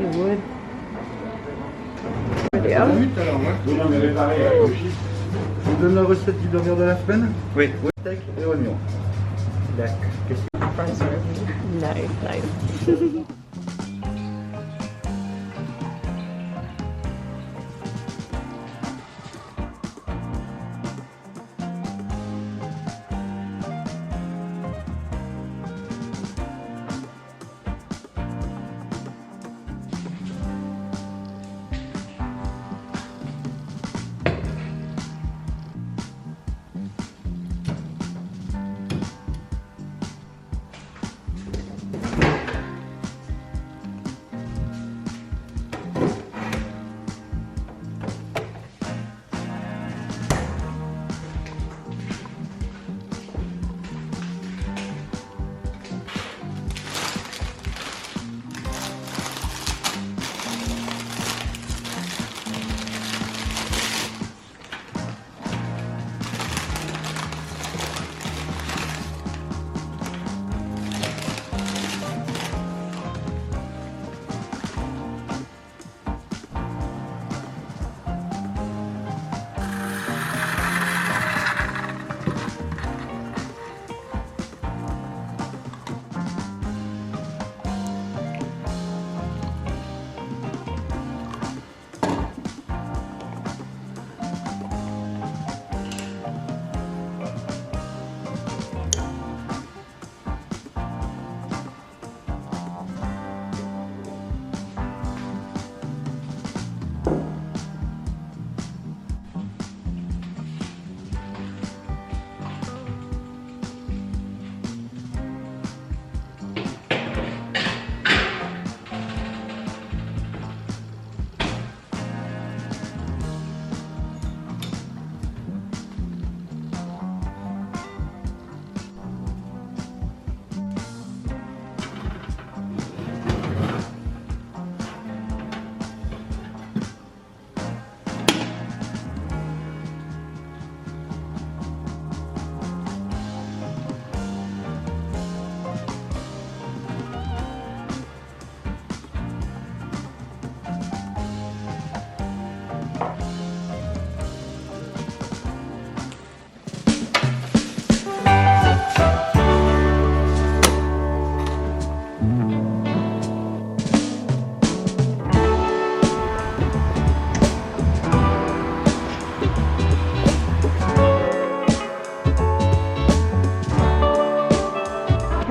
It would. Video. Je vous donne la recette du burger de la semaine? Oui. Steak et oignon. D'accord. Nice, nice.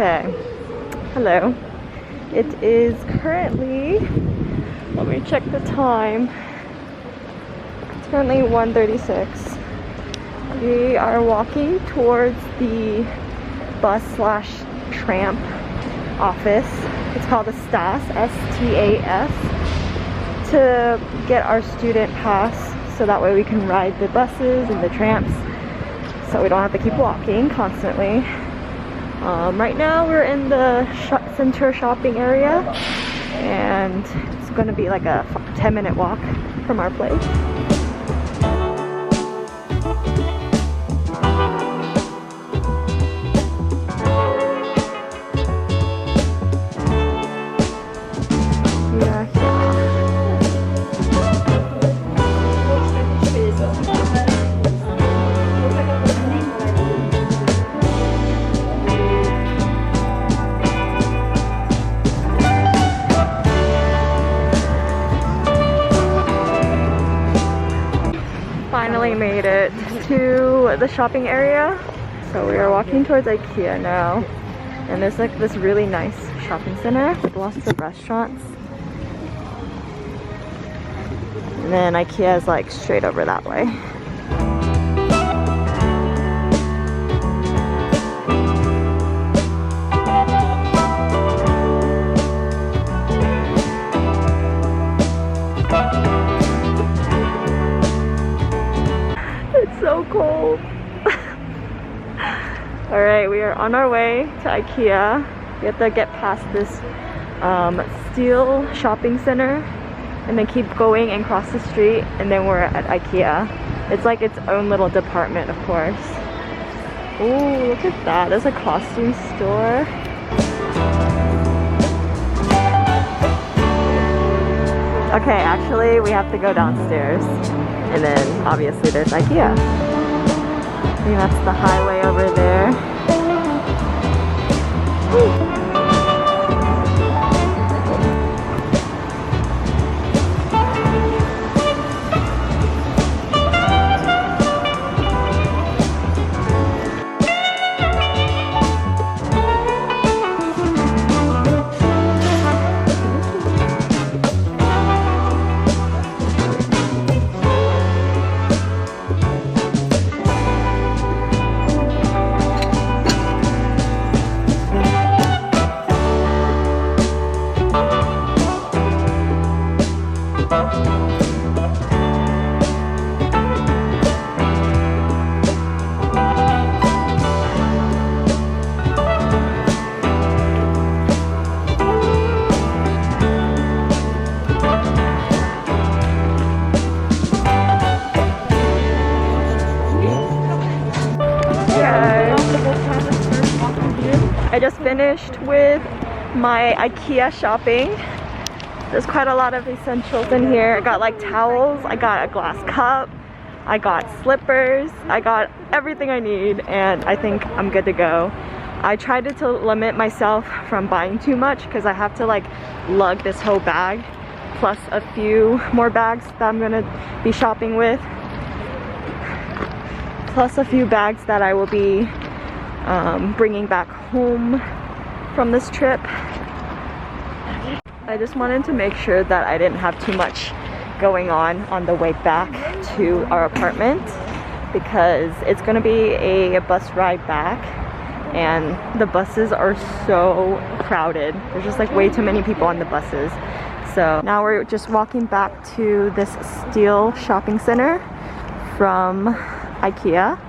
Okay, hello. It is currently, let me check the time. It's currently 1:36. We are walking towards the bus slash tramp office. It's called a STAS, S-T-A-S, to get our student pass so that way we can ride the buses and the tramps so we don't have to keep walking constantly. Right now we're in the center shopping area and it's going to be like a 10-minute walk from our place. Finally made it to the shopping area. So we are walking towards IKEA now. And there's like this really nice shopping center with lots of restaurants. And then IKEA is like straight over that way. So cold. All right, we are on our way to IKEA. We have to get past this steel shopping center and then keep going and cross the street, and then we're at IKEA. It's like its own little department, of course. Oh, look at that. There's a costume store. Okay, actually we have to go downstairs. And then obviously there's IKEA. I think that's the highway over there. Woo. I just finished with my IKEA shopping. There's quite a lot of essentials in here. I got like towels, I got a glass cup, I got slippers, I got everything I need, and I think I'm good to go. I tried to limit myself from buying too much because I have to like lug this whole bag plus a few more bags that I'm gonna be shopping with, plus a few bags that I will be bringing back home from this trip. I just wanted to make sure that I didn't have too much going on the way back to our apartment, because it's gonna be a bus ride back and the buses are so crowded. There's just like way too many people on the buses. So now we're just walking back to this steel shopping center from IKEA.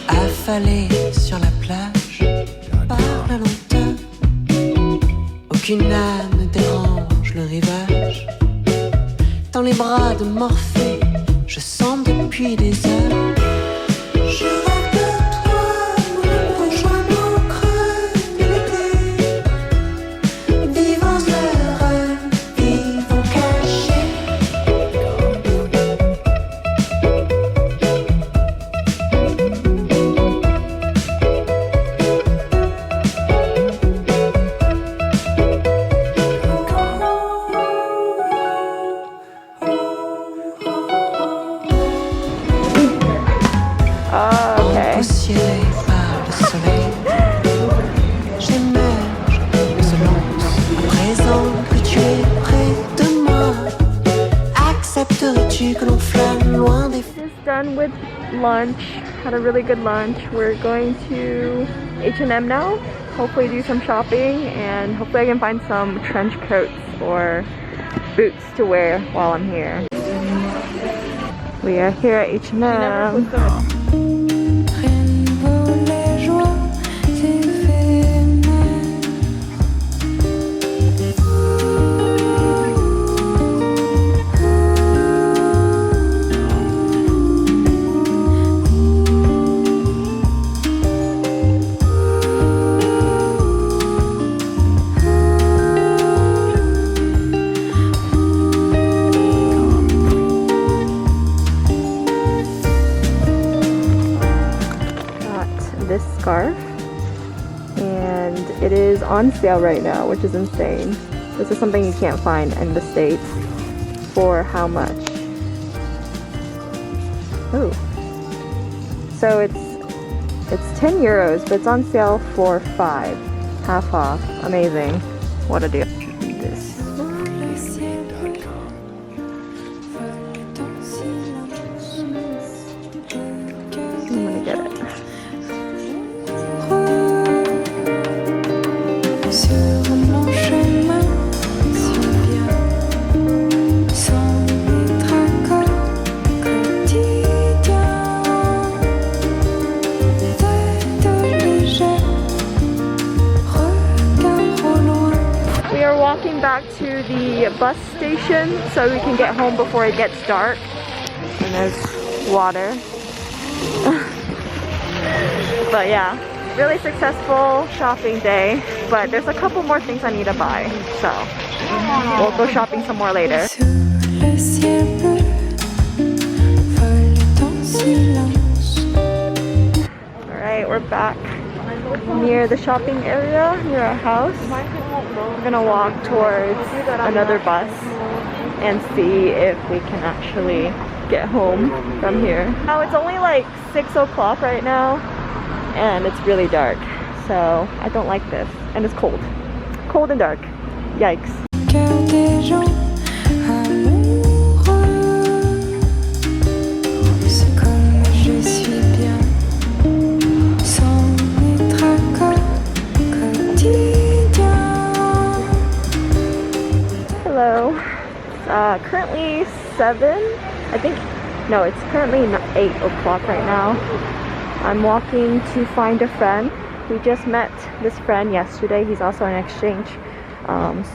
Affalée sur la plage, par la lenteur, aucune âme ne dérange le rivage. Dans les bras de Morphée, je sens depuis des heures. Je rêve de toi, mon rejoint au creux de l'été. Vivons heureux, vivons cachés. Poussiéré par le soleil, j'émerge, se lance, à présent que tu es près de moi. Accepterais-tu que l'on flâne loin des... Just done with lunch, had a really good lunch. We're going to H&M now, hopefully do some shopping, and hopefully I can find some trench coats or boots to wear while I'm here. We are here at H&M. This scarf, and it is on sale right now, which is insane. This is something you can't find in the States. For how much? Ooh. So it's 10 euros, but it's on sale for 5. Half off. Amazing. What a deal. This. I'm gonna get it. bus station so we can get home before it gets dark. And there's water. But yeah, really successful shopping day. But there's a couple more things I need to buy. So we'll go shopping some more later. Alright, we're back near the shopping area, near our house. We're gonna walk towards another bus and see if we can actually get home from here. Now it's only like 6 o'clock right now and it's really dark, so I don't like this. And it's cold. Cold and dark. Yikes. Hello. Currently 7, I think. No, it's currently 8 o'clock right now. I'm walking to find a friend. We just met this friend yesterday. He's also an exchange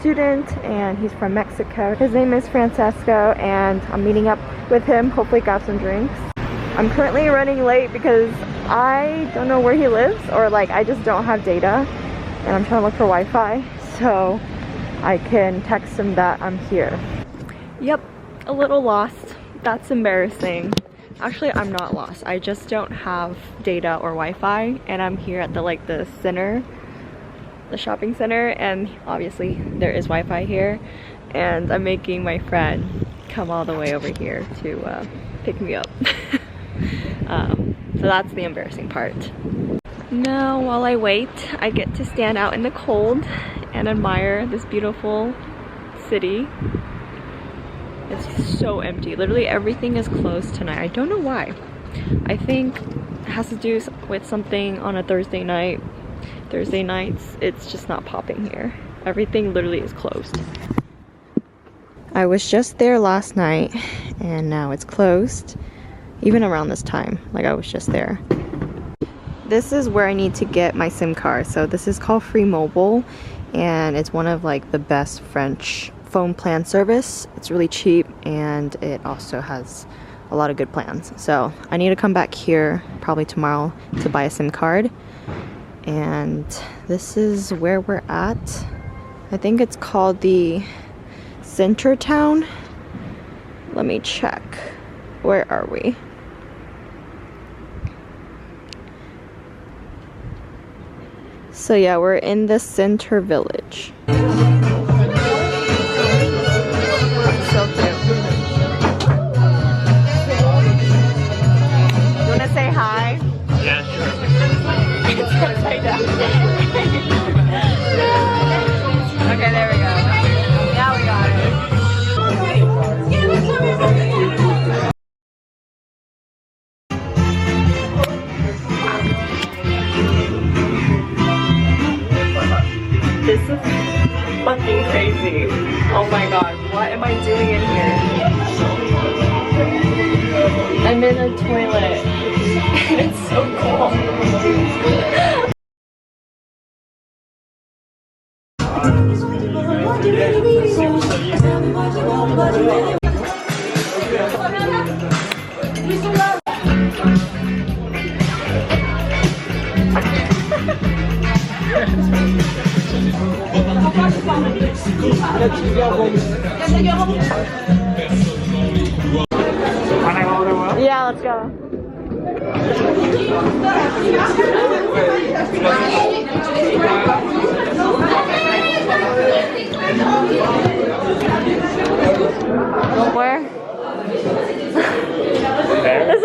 student and he's from Mexico. His name is Francesco and I'm meeting up with him, hopefully grab some drinks. I'm currently running late because I don't know where he lives, or like I just don't have data and I'm trying to look for Wi-Fi so I can text him that I'm here. Yep, a little lost. That's embarrassing. Actually, I'm not lost. I just don't have data or Wi-Fi and I'm here at the center, the shopping center, and obviously there is Wi-Fi here and I'm making my friend come all the way over here to pick me up. So that's the embarrassing part. Now while I wait, I get to stand out in the cold and admire this beautiful city. It's so empty. Literally everything is closed tonight. I don't know why. I think it has to do with something on a Thursday night. Thursday nights, it's just not popping here. Everything literally is closed. I was just there last night and now it's closed. Even around this time, like I was just there. This is where I need to get my SIM card. So this is called Free Mobile and it's one of like the best French phone plan service. It's really cheap and it also has a lot of good plans. So I need to come back here probably tomorrow to buy a SIM card. And this is where we're at. I think it's called the Center Town. Let me check. Where are we? So yeah, we're in the center village. So cute. You wanna say hi? Yeah, sure. It's upside down. Okay, there we go. Now we got it. This is fucking crazy. Oh my god, what am I doing in here? I'm in a toilet. It's so cool. Yeah, let's go. Where? There's a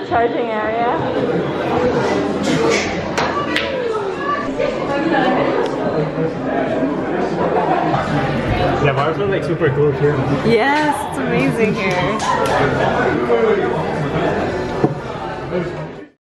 charging area. Yeah, bars are like super cool here. Yes, it's amazing here.